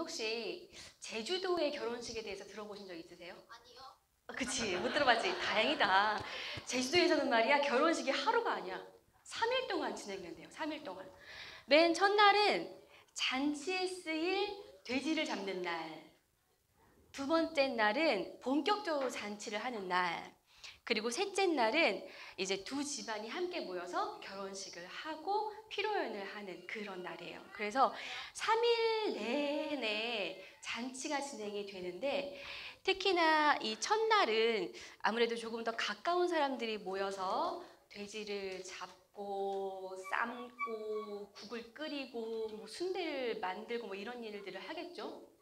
혹시 제주도의 결혼식에 대해서 들어보신 적 있으세요? 아니요. 그치, 못 들어봤지. 다행이다. 제주도에서는 말이야, 결혼식이 하루가 아니야. 3일 동안 진행된대요. 3일 동안. 맨 첫날은 잔치에 쓰일 돼지를 잡는 날. 두 번째 날은 본격적으로 잔치를 하는 날. 그리고 셋째 날은 이제 두 집안이 함께 모여서 결혼식을 하고 피로연을 하는 그런 날이에요. 그래서 3일 내내 잔치가 진행이 되는데, 특히나 이 첫날은 아무래도 조금 더 가까운 사람들이 모여서 돼지를 잡고 삶고 국을 끓이고 뭐 순대를 만들고 뭐 이런 일들을 하겠죠.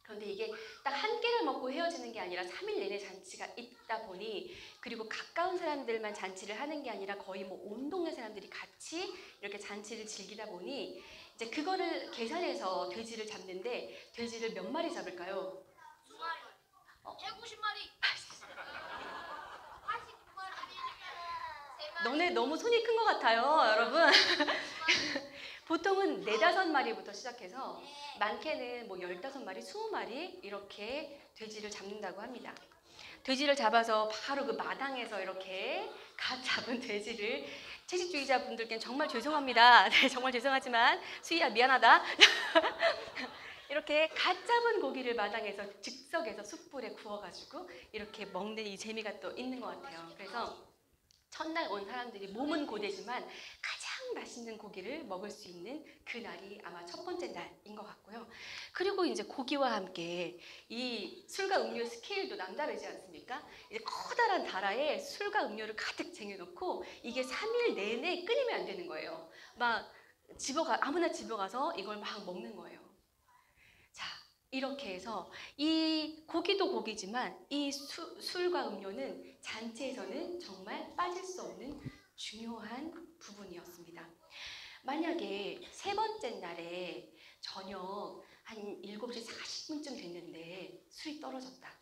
그런데 이게 딱 한 끼를 먹고 헤어지는 게 아니라 3일 내내 잔치가 있다 보니, 그리고 가까운 사람들만 잔치를 하는 게 아니라 거의 뭐 온 동네 사람들이 같이 이렇게 잔치를 즐기다 보니 이제 그거를 계산해서 돼지를 잡는데, 돼지를 몇 마리 잡을까요? 2마리. 190마리. 89마리. 너네 너무 손이 큰 것 같아요, 여러분. 보통은 4, 5마리부터 시작해서 많게는 뭐 15마리, 20마리 이렇게 돼지를 잡는다고 합니다. 돼지를 잡아서 바로 그 마당에서 이렇게 갓 잡은 돼지를, 채식주의자 분들께는 정말 죄송합니다. 네, 정말 죄송하지만 수희야 미안하다. 이렇게 갓 잡은 고기를 마당에서 즉석에서 숯불에 구워가지고 이렇게 먹는 이 재미가 또 있는 것 같아요. 그래서 첫날 온 사람들이 몸은 고되지만 가장 맛있는 고기를 먹을 수 있는 그 날이 아마 첫 번째 날인 것 같고요. 그리고 이제 고기와 함께 이 술과 음료 스케일도 남다르지 않습니까? 이제 커다란 다라에 술과 음료를 가득 쟁여놓고 이게 3일 내내 끊이면 안 되는 거예요. 막 아무나 집어가서 이걸 막 먹는 거예요. 자, 이렇게 해서 이 고기도 고기지만 이 술과 음료는 잔치에서는 정말 빠질 수 없는 중요한 부분이었습니다. 만약에 세 번째 날에 저녁 한 7시 40분쯤 됐는데 술이 떨어졌다.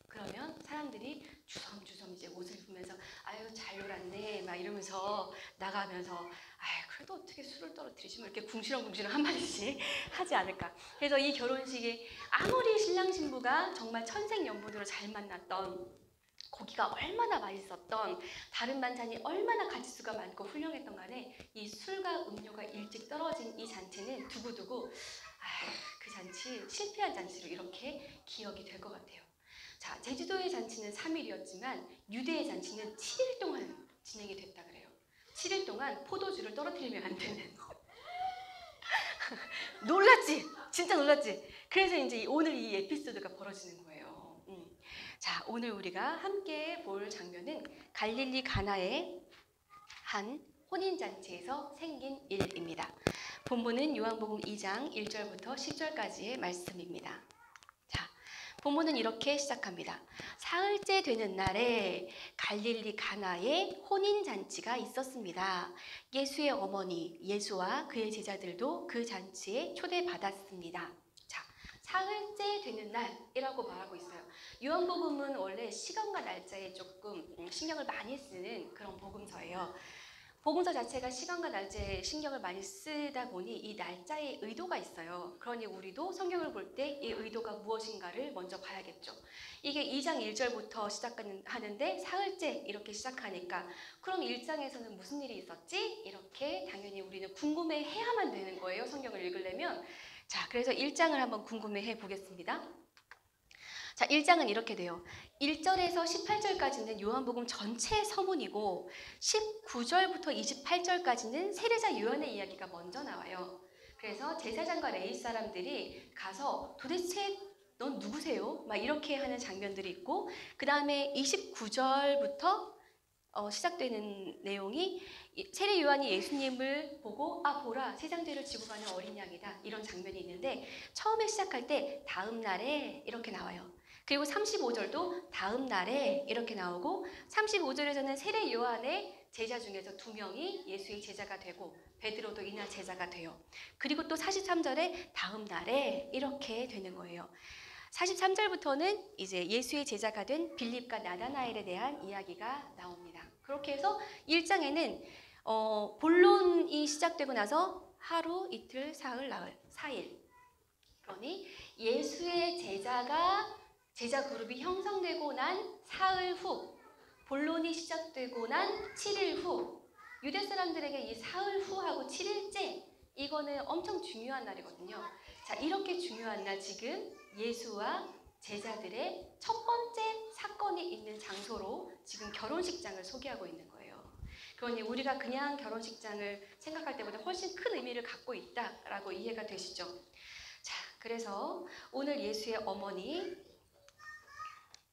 그러면 사람들이 주섬주섬 이제 옷을 입으면서 아유 잘 놀았네 막 이러면서 나가면서 아유 그래도 어떻게 술을 떨어뜨리시면 이렇게 궁시렁궁시렁 한마디씩 하지 않을까. 그래서 이 결혼식이 아무리 신랑 신부가 정말 천생연분으로 잘 만났던, 고기가 얼마나 맛있었던, 다른 반찬이 얼마나 가지수가 많고 훌륭했던 간에 이 술과 음료가 일찍 떨어진 이 잔치는 두고두고 그 잔치 실패한 잔치로 이렇게 기억이 될 것 같아요. 자, 제주도의 잔치는 3일이었지만 유대의 잔치는 7일 동안 진행이 됐다 그래요. 7일 동안 포도주를 떨어뜨리면 안 되는. 놀랐지? 진짜 놀랐지? 그래서 이제 오늘 이 에피소드가 벌어지는 거예요. 자, 오늘 우리가 함께 볼 장면은 갈릴리 가나의 한 혼인잔치에서 생긴 일입니다. 본문은 요한복음 2장 1절부터 10절까지의 말씀입니다. 자, 본문은 이렇게 시작합니다. 사흘째 되는 날에 갈릴리 가나에 혼인잔치가 있었습니다. 예수의 어머니 예수와 그의 제자들도 그 잔치에 초대받았습니다. 자, 사흘째 되는 날이라고 말하고 있어요. 요한복음은 원래 시간과 날짜에 조금 신경을 많이 쓰는 그런 복음서예요. 복음서 자체가 시간과 날짜에 신경을 많이 쓰다 보니 이 날짜에 의도가 있어요. 그러니 우리도 성경을 볼 때 이 의도가 무엇인가를 먼저 봐야겠죠. 이게 2장 1절부터 시작하는데 사흘째 이렇게 시작하니까 그럼 1장에서는 무슨 일이 있었지? 이렇게 당연히 우리는 궁금해해야만 되는 거예요. 성경을 읽으려면. 자, 그래서 1장을 한번 궁금해해 보겠습니다. 자, 1장은 이렇게 돼요. 1절에서 18절까지는 요한복음 전체 서문이고 19절부터 28절까지는 세례자 요한의 이야기가 먼저 나와요. 그래서 제사장과 레위 사람들이 가서 도대체 넌 누구세요? 막 이렇게 하는 장면들이 있고, 그 다음에 29절부터 시작되는 내용이 세례 요한이 예수님을 보고 아 보라 세상 죄를 지고 가는 어린 양이다, 이런 장면이 있는데 처음에 시작할 때 다음 날에 이렇게 나와요. 그리고 35절도 다음 날에 이렇게 나오고, 35절에서는 세례 요한의 제자 중에서 2명이 예수의 제자가 되고 베드로도 이날 제자가 돼요. 그리고 또 43절에 다음 날에 이렇게 되는 거예요. 43절부터는 이제 예수의 제자가 된 빌립과 나다나엘에 대한 이야기가 나옵니다. 그렇게 해서 1장에는 본론이 시작되고 나서 하루, 이틀, 사흘, 나흘, 4일 그러니 예수의 제자 그룹이 형성되고 난 사흘 후, 본론이 시작되고 난 7일 후, 유대 사람들에게 이 사흘 후하고 7일째 이거는 엄청 중요한 날이거든요. 자, 이렇게 중요한 날 지금 예수와 제자들의 첫 번째 사건이 있는 장소로 지금 결혼식장을 소개하고 있는 거예요. 그러니 우리가 그냥 결혼식장을 생각할 때보다 훨씬 큰 의미를 갖고 있다라고 이해가 되시죠? 자, 그래서 오늘 예수의 어머니,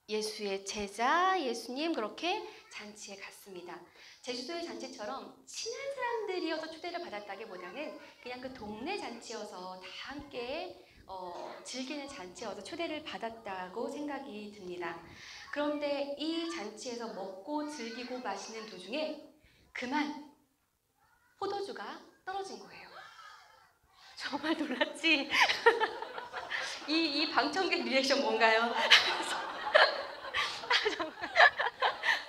예수의 제자, 예수님 그렇게 잔치에 갔습니다. 제주도의 잔치처럼 친한 사람들이어서 초대를 받았다기보다는 그냥 그 동네 잔치여서 다 함께 즐기는 잔치여서 초대를 받았다고 생각이 듭니다. 그런데 이 잔치에서 먹고 즐기고 마시는 도중에 그만 포도주가 떨어진 거예요. 정말 놀랐지? 이 방청객 리액션 뭔가요?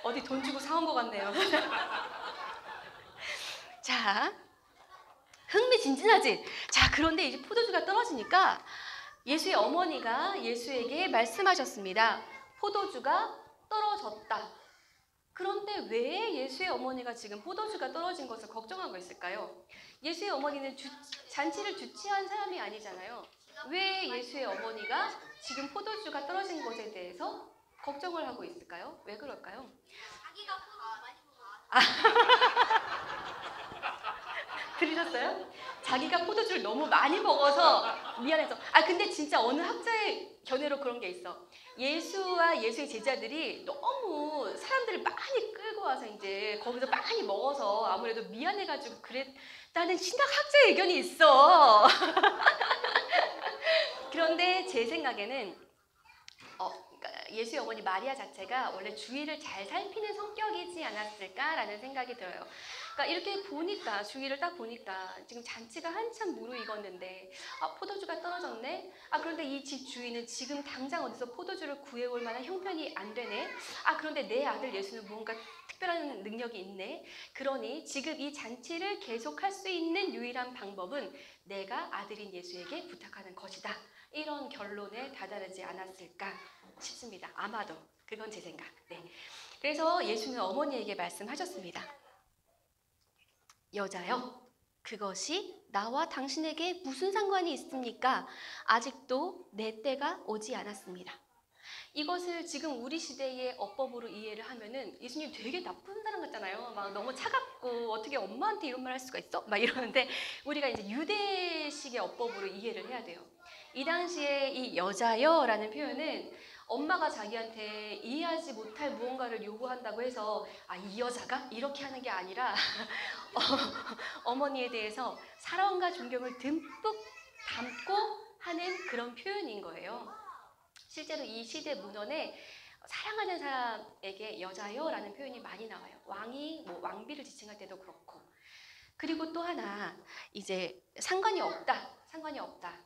어디 돈 주고 사온 것 같네요. 자, 흥미진진하지? 자, 그런데 이제 포도주가 떨어지니까 예수의 어머니가 예수에게 말씀하셨습니다. 포도주가 떨어졌다. 그런데 왜 예수의 어머니가 지금 포도주가 떨어진 것을 걱정하고 있을까요? 예수의 어머니는 잔치를 주최한 사람이 아니잖아요. 왜 예수의 어머니가 지금 포도주가 떨어진 것에 대해서 걱정을 하고 있을까요? 왜 그럴까요? 자기가 포도주 많이 먹어. 들으셨어요? 자기가 포도주를 너무 많이 먹어서 미안해서. 근데 진짜 어느 학자의 견해로 그런 게 있어. 예수와 예수의 제자들이 너무 사람들을 많이 끌고 와서 이제 거기서 많이 먹어서 아무래도 미안해가지고 그랬다는 신학학자의 의견이 있어. 그런데 제 생각에는 그러니까 예수의 어머니 마리아 자체가 원래 주위를 잘 살피는 성격이지 않았을까라는 생각이 들어요. 그러니까 이렇게 보니까 주위를 딱 보니까 지금 잔치가 한참 무르익었는데 포도주가 떨어졌네. 그런데 이 집 주인은 지금 당장 어디서 포도주를 구해올 만한 형편이 안 되네. 그런데 내 아들 예수는 무언가 특별한 능력이 있네. 그러니 지금 이 잔치를 계속할 수 있는 유일한 방법은 내가 아들인 예수에게 부탁하는 것이다. 이런 결론에 다다르지 않았을까 싶습니다. 아마도 그건 제 생각. 네. 그래서 예수는 어머니에게 말씀하셨습니다. 여자여, 그것이 나와 당신에게 무슨 상관이 있습니까? 아직도 내 때가 오지 않았습니다. 이것을 지금 우리 시대의 어법으로 이해를 하면은 예수님 되게 나쁜 사람 같잖아요. 막 너무 차갑고 어떻게 엄마한테 이런 말 할 수가 있어? 막 이러는데 우리가 이제 유대식의 어법으로 이해를 해야 돼요. 이 당시에 이 여자여라는 표현은 엄마가 자기한테 이해하지 못할 무언가를 요구한다고 해서 이 여자가 이렇게 하는 게 아니라 어머니에 대해서 사랑과 존경을 듬뿍 담고 하는 그런 표현인 거예요. 실제로 이 시대 문헌에 사랑하는 사람에게 여자여라는 표현이 많이 나와요. 왕이 왕비를 지칭할 때도 그렇고. 그리고 또 하나 이제 상관이 없다.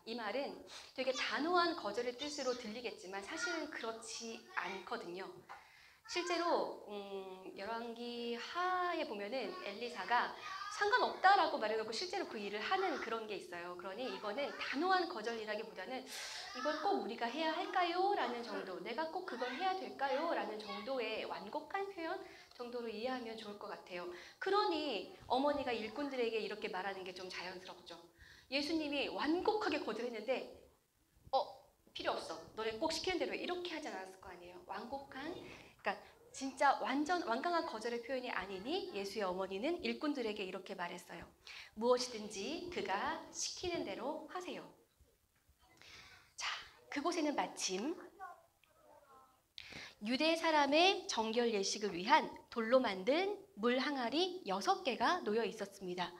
이 말은 되게 단호한 거절의 뜻으로 들리겠지만 사실은 그렇지 않거든요. 실제로 열왕기 하에 보면은 엘리사가 상관없다라고 말해놓고 실제로 그 일을 하는 그런 게 있어요. 그러니 이거는 단호한 거절이라기보다는 이걸 꼭 우리가 해야 할까요? 라는 정도, 내가 꼭 그걸 해야 될까요? 라는 정도의 완곡한 표현 정도로 이해하면 좋을 것 같아요. 그러니 어머니가 일꾼들에게 이렇게 말하는 게 좀 자연스럽죠. 예수님이 완곡하게 거절했는데 필요 없어. 너네 꼭 시키는 대로 이렇게 하지 않았을 거 아니에요. 완곡한, 그러니까 진짜 완강한 거절의 표현이 아니니 예수의 어머니는 일꾼들에게 이렇게 말했어요. 무엇이든지 그가 시키는 대로 하세요. 자, 그곳에는 마침 유대 사람의 정결 예식을 위한 돌로 만든 물 항아리 6개가 놓여 있었습니다.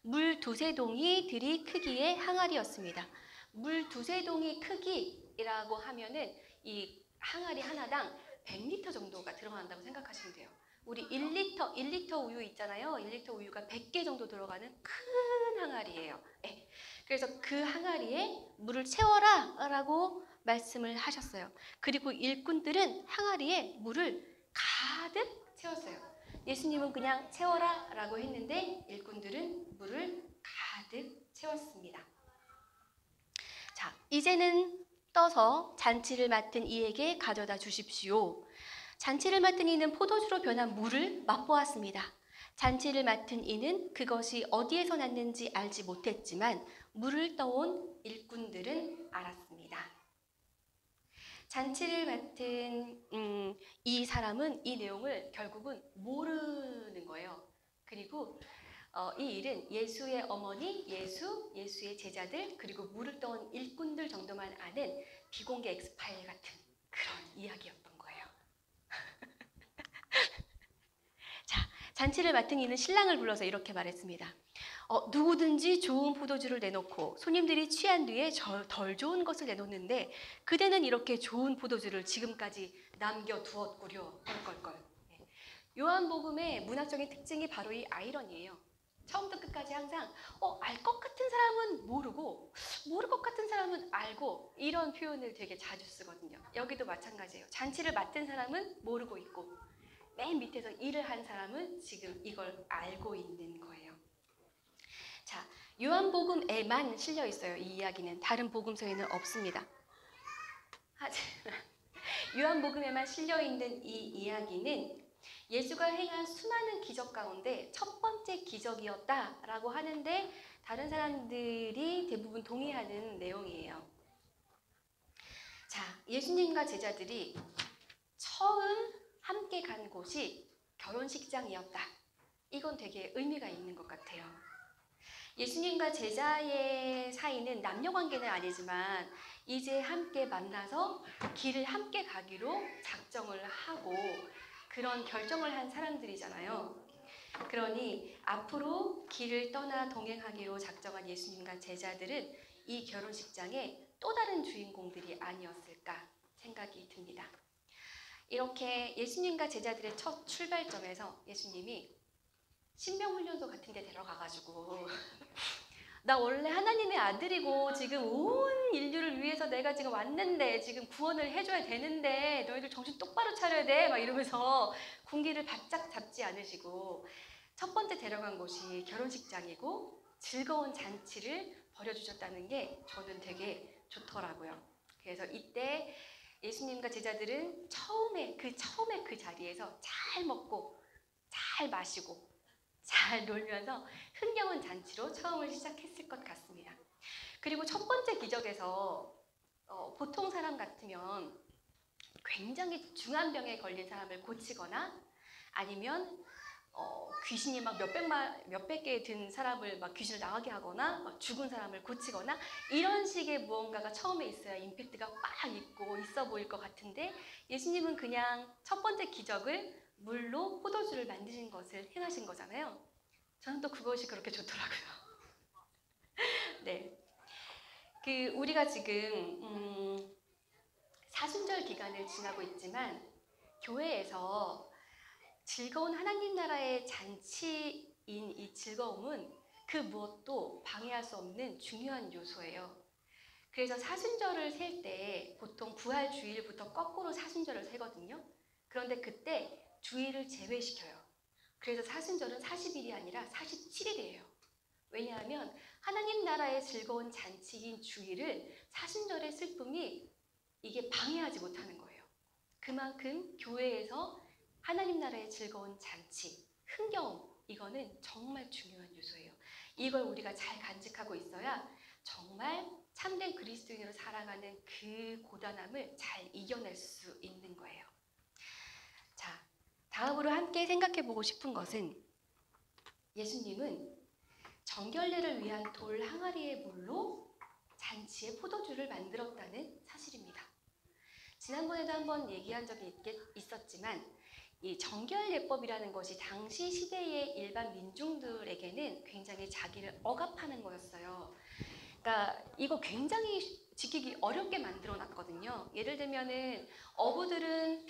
물 두세 동이 들이 크기의 항아리였습니다. 물 두세 동이 크기라고 하면은 이 항아리 하나당 100리터 정도가 들어간다고 생각하시면 돼요. 우리 1리터 우유 있잖아요. 1리터 우유가 100개 정도 들어가는 큰 항아리예요. 네. 그래서 그 항아리에 물을 채워라 라고 말씀을 하셨어요. 그리고 일꾼들은 항아리에 물을 가득 채웠어요. 예수님은 그냥 채워라 라고 했는데 일꾼들은 물을 가득 채웠습니다. 자, 이제는 떠서 잔치를 맡은 이에게 가져다 주십시오. 잔치를 맡은 이는 포도주로 변한 물을 맛보았습니다. 잔치를 맡은 이는 그것이 어디에서 났는지 알지 못했지만 물을 떠온 일꾼들은 알았습니다. 잔치를 맡은 이 사람은 이 내용을 결국은 모르는 거예요. 그리고 이 일은 예수의 어머니, 예수의 제자들, 그리고 물을 떠온 일꾼들 정도만 아는 비공개 엑스파일 같은 그런 이야기였던 거예요. 자, 잔치를 맡은 이는 신랑을 불러서 이렇게 말했습니다. 누구든지 좋은 포도주를 내놓고 손님들이 취한 뒤에 덜 좋은 것을 내놓는데 그대는 이렇게 좋은 포도주를 지금까지 남겨두었구려. 껄껄껄. 요한복음의 문학적인 특징이 바로 이 아이러니예요. 처음부터 끝까지 항상 알 것 같은 사람은 모르고 모를 것 같은 사람은 알고 이런 표현을 되게 자주 쓰거든요. 여기도 마찬가지예요. 잔치를 맡은 사람은 모르고 있고 맨 밑에서 일을 한 사람은 지금 이걸 알고 있는 거예요. 자, 요한복음에만 실려 있어요. 이 이야기는 다른 복음서에는 없습니다. 하지만 요한복음에만 실려 있는 이 이야기는 예수가 행한 수많은 기적 가운데 첫 번째 기적이었다라고 하는데 다른 사람들이 대부분 동의하는 내용이에요. 자, 예수님과 제자들이 처음 함께 간 곳이 결혼식장이었다. 이건 되게 의미가 있는 것 같아요. 예수님과 제자의 사이는 남녀 관계는 아니지만 이제 함께 만나서 길을 함께 가기로 작정을 하고 그런 결정을 한 사람들이잖아요. 그러니 앞으로 길을 떠나 동행하기로 작정한 예수님과 제자들은 이 결혼식장의 또 다른 주인공들이 아니었을까 생각이 듭니다. 이렇게 예수님과 제자들의 첫 출발점에서 예수님이 신병훈련소 같은 데 데려가가지고 나 원래 하나님의 아들이고 지금 온 인류를 위해서 내가 지금 왔는데 지금 구원을 해줘야 되는데 너희들 정신 똑바로 차려야 돼 막 이러면서 군기를 바짝 잡지 않으시고 첫 번째 데려간 곳이 결혼식장이고 즐거운 잔치를 벌여주셨다는 게 저는 되게 좋더라고요. 그래서 이때 예수님과 제자들은 처음에 그 자리에서 잘 먹고 잘 마시고 잘 놀면서 흥겨운 잔치로 처음을 시작했을 것 같습니다. 그리고 첫 번째 기적에서 보통 사람 같으면 굉장히 중한 병에 걸린 사람을 고치거나 아니면 귀신이 막 몇백 개 든 사람을 막 귀신을 나가게 하거나 막 죽은 사람을 고치거나 이런 식의 무언가가 처음에 있어야 임팩트가 빡 있고 있어 보일 것 같은데 예수님은 그냥 첫 번째 기적을 물로 포도주를 만드신 것을 행하신 거잖아요. 저는 또 그것이 그렇게 좋더라고요. 네, 우리가 지금 사순절 기간을 지나고 있지만 교회에서 즐거운 하나님 나라의 잔치인 이 즐거움은 그 무엇도 방해할 수 없는 중요한 요소예요. 그래서 사순절을 셀 때 보통 부활 주일부터 거꾸로 사순절을 세거든요. 그런데 그때 주일을 제외시켜요. 그래서 사순절은 40일이 아니라 47일이에요. 왜냐하면 하나님 나라의 즐거운 잔치인 주일을 사순절의 슬픔이 이게 방해하지 못하는 거예요. 그만큼 교회에서 하나님 나라의 즐거운 잔치, 흥겨움, 이거는 정말 중요한 요소예요. 이걸 우리가 잘 간직하고 있어야 정말 참된 그리스도인으로 살아가는 그 고단함을 잘 이겨낼 수 있는 거예요. 자, 다음으로 함께 생각해 보고 싶은 것은 예수님은 정결례를 위한 돌 항아리의 물로 잔치의 포도주를 만들었다는 사실입니다. 지난번에도 한번 얘기한 적이 있었지만 이 정결례법이라는 것이 당시 시대의 일반 민중들에게는 굉장히 자기를 억압하는 거였어요. 그러니까 이거 굉장히 지키기 어렵게 만들어 놨거든요. 예를 들면은 어부들은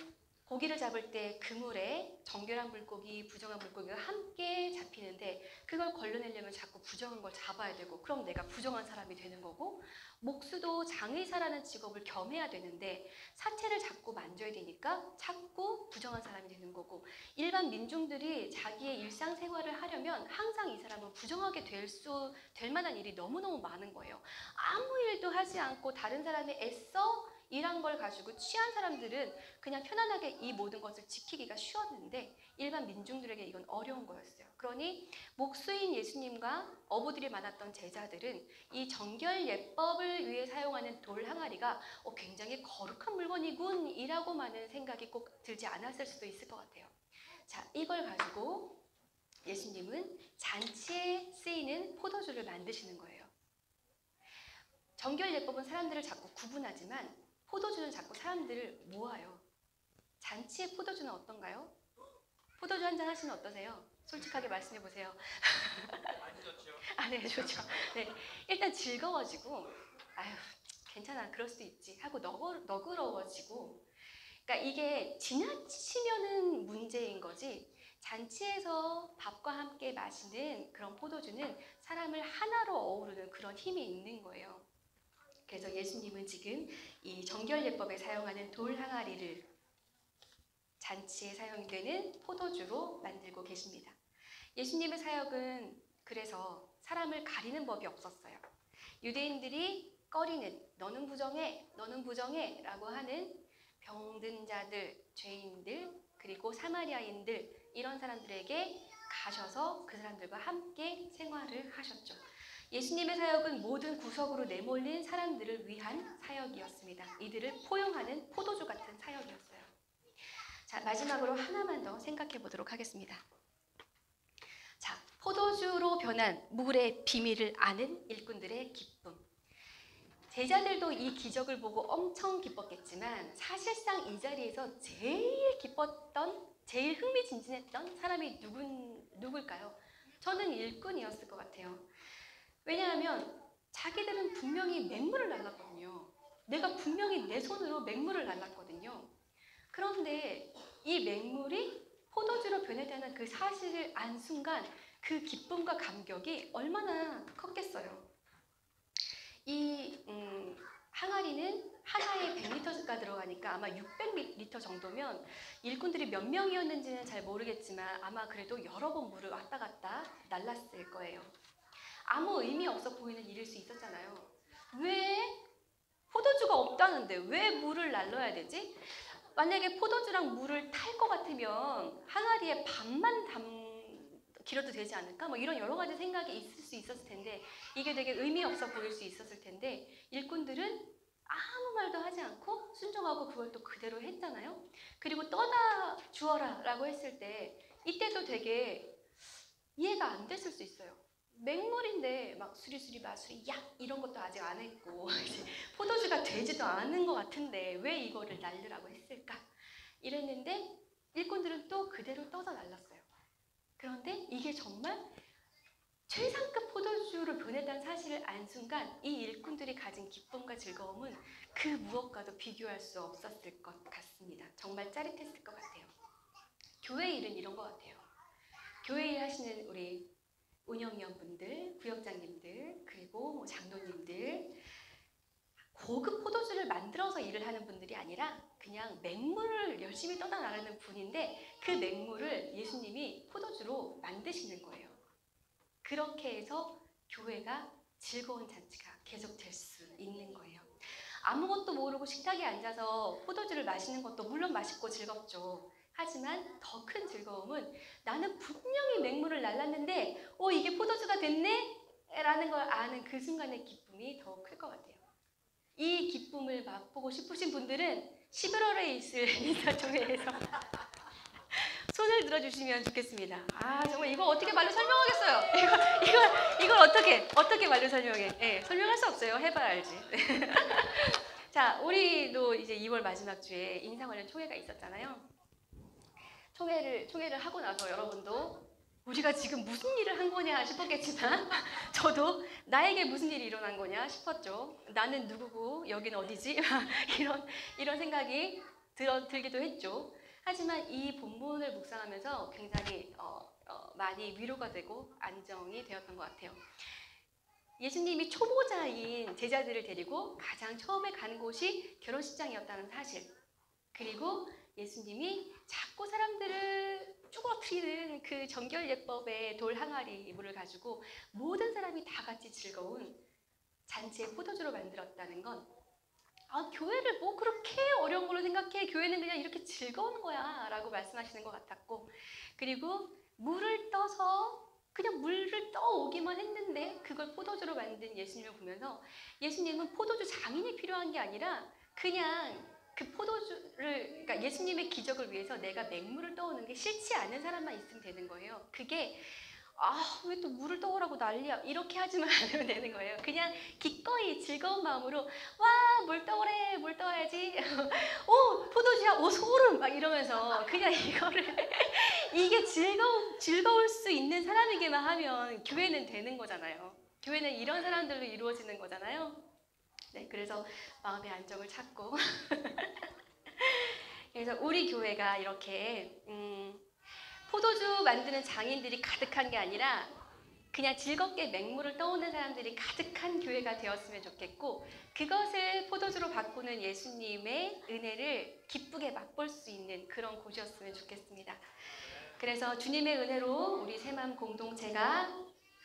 고기를 잡을 때 그물에 정결한 물고기, 부정한 물고기가 함께 잡히는데 그걸 걸러내려면 자꾸 부정한 걸 잡아야 되고 그럼 내가 부정한 사람이 되는 거고 목수도 장의사라는 직업을 겸해야 되는데 사체를 자꾸 만져야 되니까 자꾸 부정한 사람이 되는 거고 일반 민중들이 자기의 일상생활을 하려면 항상 이 사람은 부정하게 될 만한 일이 너무너무 많은 거예요. 아무 일도 하지 않고 다른 사람이 애써 일한 걸 가지고 취한 사람들은 그냥 편안하게 이 모든 것을 지키기가 쉬웠는데 일반 민중들에게 이건 어려운 거였어요. 그러니 목수인 예수님과 어부들이 많았던 제자들은 이 정결 예법을 위해 사용하는 돌 항아리가 굉장히 거룩한 물건이군 이라고만은 생각이 꼭 들지 않았을 수도 있을 것 같아요. 자, 이걸 가지고 예수님은 잔치에 쓰이는 포도주를 만드시는 거예요. 정결 예법은 사람들을 자꾸 구분하지만 포도주는 자꾸 사람들을 모아요. 잔치의 포도주는 어떤가요? 포도주 한잔 하시면 어떠세요? 솔직하게 말씀해 보세요. 많이 좋죠. 아, 네, 좋죠. 네, 일단 즐거워지고, 아유, 괜찮아, 그럴 수도 있지 하고 너그러워지고, 그러니까 이게 지나치면은 문제인 거지. 잔치에서 밥과 함께 마시는 그런 포도주는 사람을 하나로 어우르는 그런 힘이 있는 거예요. 그래서 예수님은 지금 이 정결예법에 사용하는 돌 항아리를 잔치에 사용되는 포도주로 만들고 계십니다. 예수님의 사역은 그래서 사람을 가리는 법이 없었어요. 유대인들이 꺼리는 너는 부정해, 너는 부정해 라고 하는 병든 자들, 죄인들, 그리고 사마리아인들 이런 사람들에게 가셔서 그 사람들과 함께 생활을 하셨죠. 예수님의 사역은 모든 구석으로 내몰린 사람들을 위한 사역이었습니다. 이들을 포용하는 포도주 같은 사역이었어요. 자, 마지막으로 하나만 더 생각해 보도록 하겠습니다. 자, 포도주로 변한 물의 비밀을 아는 일꾼들의 기쁨. 제자들도 이 기적을 보고 엄청 기뻤겠지만 사실상 이 자리에서 제일 기뻤던, 제일 흥미진진했던 사람이 누굴까요? 저는 일꾼이었을 것 같아요. 왜냐하면 자기들은 분명히 맹물을 날랐거든요. 내가 분명히 내 손으로 맹물을 날랐거든요. 그런데 이 맹물이 포도주로 변했다는 그 사실을 안 순간 그 기쁨과 감격이 얼마나 컸겠어요. 이 항아리는 하나에 100리터가 들어가니까 아마 600리터 정도면 일꾼들이 몇 명이었는지는 잘 모르겠지만 아마 그래도 여러 번 물을 왔다 갔다 날랐을 거예요. 아무 의미 없어 보이는 일일 수 있었잖아요. 왜 포도주가 없다는데 왜 물을 날려야 되지? 만약에 포도주랑 물을 탈 것 같으면 항아리에 반만 길어도 되지 않을까? 뭐 이런 여러 가지 생각이 있을 수 있었을 텐데 이게 되게 의미 없어 보일 수 있었을 텐데 일꾼들은 아무 말도 하지 않고 순종하고 그걸 또 그대로 했잖아요. 그리고 떠다 주어라 라고 했을 때 이때도 되게 이해가 안 됐을 수 있어요. 맹물인데 막 수리수리 마수리 약 이런 것도 아직 안 했고 포도주가 되지도 않은 것 같은데 왜 이거를 날르라고 했을까? 이랬는데 일꾼들은 또 그대로 떠서 날랐어요. 그런데 이게 정말 최상급 포도주로 변했다는 사실을 안 순간 이 일꾼들이 가진 기쁨과 즐거움은 그 무엇과도 비교할 수 없었을 것 같습니다. 정말 짜릿했을 것 같아요. 교회 일은 이런 것 같아요. 교회 일 하시는 우리 운영위원분들, 구역장님들, 그리고 뭐 장로님들 고급 포도주를 만들어서 일을 하는 분들이 아니라 그냥 맹물을 열심히 떠다 나르는 분인데 그 맹물을 예수님이 포도주로 만드시는 거예요. 그렇게 해서 교회가 즐거운 잔치가 계속될 수 있는 거예요. 아무것도 모르고 식탁에 앉아서 포도주를 마시는 것도 물론 맛있고 즐겁죠. 하지만 더 큰 즐거움은 나는 분명히 맹물을 날랐는데 이게 포도주가 됐네? 라는 걸 아는 그 순간의 기쁨이 더 클 것 같아요. 이 기쁨을 맛보고 싶으신 분들은 11월에 있을 인사조회에서 손을 들어주시면 좋겠습니다. 아, 정말 이거 어떻게 말로 설명하겠어요? 이걸 어떻게 말로 설명해? 네, 설명할 수 없어요. 해봐야 알지. 자, 우리도 이제 2월 마지막 주에 인사 관련 총회가 있었잖아요. 총회를 하고 나서 여러분도 우리가 지금 무슨 일을 한 거냐 싶었겠지만 저도 나에게 무슨 일이 일어난 거냐 싶었죠. 나는 누구고 여기는 어디지? 이런 생각이 들기도 했죠. 하지만 이 본문을 묵상하면서 굉장히 많이 위로가 되고 안정이 되었던 것 같아요. 예수님이 초보자인 제자들을 데리고 가장 처음에 가는 곳이 결혼식장이었다는 사실, 그리고 예수님이 자꾸 사람들을 쭈그러뜨리는 그 정결예법의 돌 항아리 물을 가지고 모든 사람이 다 같이 즐거운 잔치의 포도주로 만들었다는 건, 교회를 뭐 그렇게 어려운 걸로 생각해? 교회는 그냥 이렇게 즐거운 거야 라고 말씀하시는 것 같았고, 그리고 물을 떠서 그냥 물을 떠오기만 했는데 그걸 포도주로 만든 예수님을 보면서, 예수님은 포도주 장인이 필요한 게 아니라 그냥 그 포도주를, 그러니까 예수님의 기적을 위해서 내가 맹물을 떠오는 게 싫지 않은 사람만 있으면 되는 거예요. 그게 왜 또 물을 떠오라고 난리야, 이렇게 하지만 않으면 되는 거예요. 그냥 기꺼이 즐거운 마음으로 와, 물 떠오래, 물 떠야지. 오, 포도주야, 오, 소름, 막 이러면서 그냥 이거를 이게 즐거울 수 있는 사람에게만 하면 교회는 되는 거잖아요. 교회는 이런 사람들로 이루어지는 거잖아요. 네, 그래서 마음의 안정을 찾고 그래서 우리 교회가 이렇게 포도주 만드는 장인들이 가득한 게 아니라 그냥 즐겁게 맹물을 떠오는 사람들이 가득한 교회가 되었으면 좋겠고, 그것을 포도주로 바꾸는 예수님의 은혜를 기쁘게 맛볼 수 있는 그런 곳이었으면 좋겠습니다. 그래서 주님의 은혜로 우리 새마음 공동체가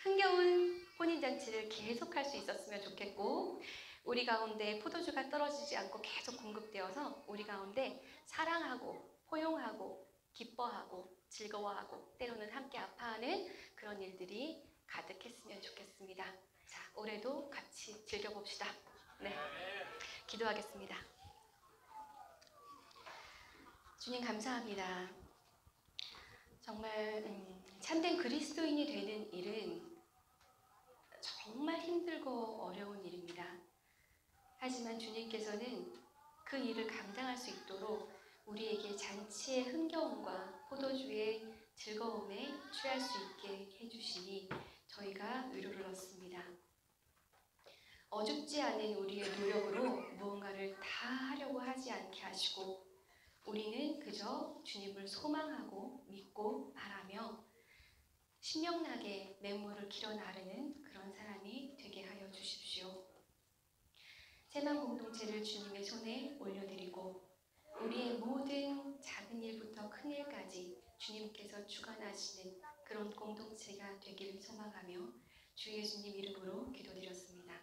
흥겨운 혼인잔치를 계속할 수 있었으면 좋겠고, 우리 가운데 포도주가 떨어지지 않고 계속 공급되어서 우리 가운데 사랑하고 포용하고 기뻐하고 즐거워하고 때로는 함께 아파하는 그런 일들이 가득했으면 좋겠습니다. 자, 올해도 같이 즐겨봅시다. 네, 기도하겠습니다. 주님 감사합니다. 정말 참된 그리스도인이 되는 일은 정말 힘들고 어려운 일입니다. 하지만 주님께서는 그 일을 감당할 수 있도록 우리에게 잔치의 흥겨움과 포도주의 즐거움에 취할 수 있게 해주시니 저희가 위로를 얻습니다. 어줍지 않은 우리의 노력으로 무언가를 다 하려고 하지 않게 하시고, 우리는 그저 주님을 소망하고 믿고 바라며 신명나게 맹물을 길어 나르는 그런 사람이 되게 하여 주십시오. 새마음 공동체를 주님의 손에 올려드리고 우리의 모든 작은 일부터 큰 일까지 주님께서 주관하시는 그런 공동체가 되기를 소망하며 주 예수님 이름으로 기도드렸습니다.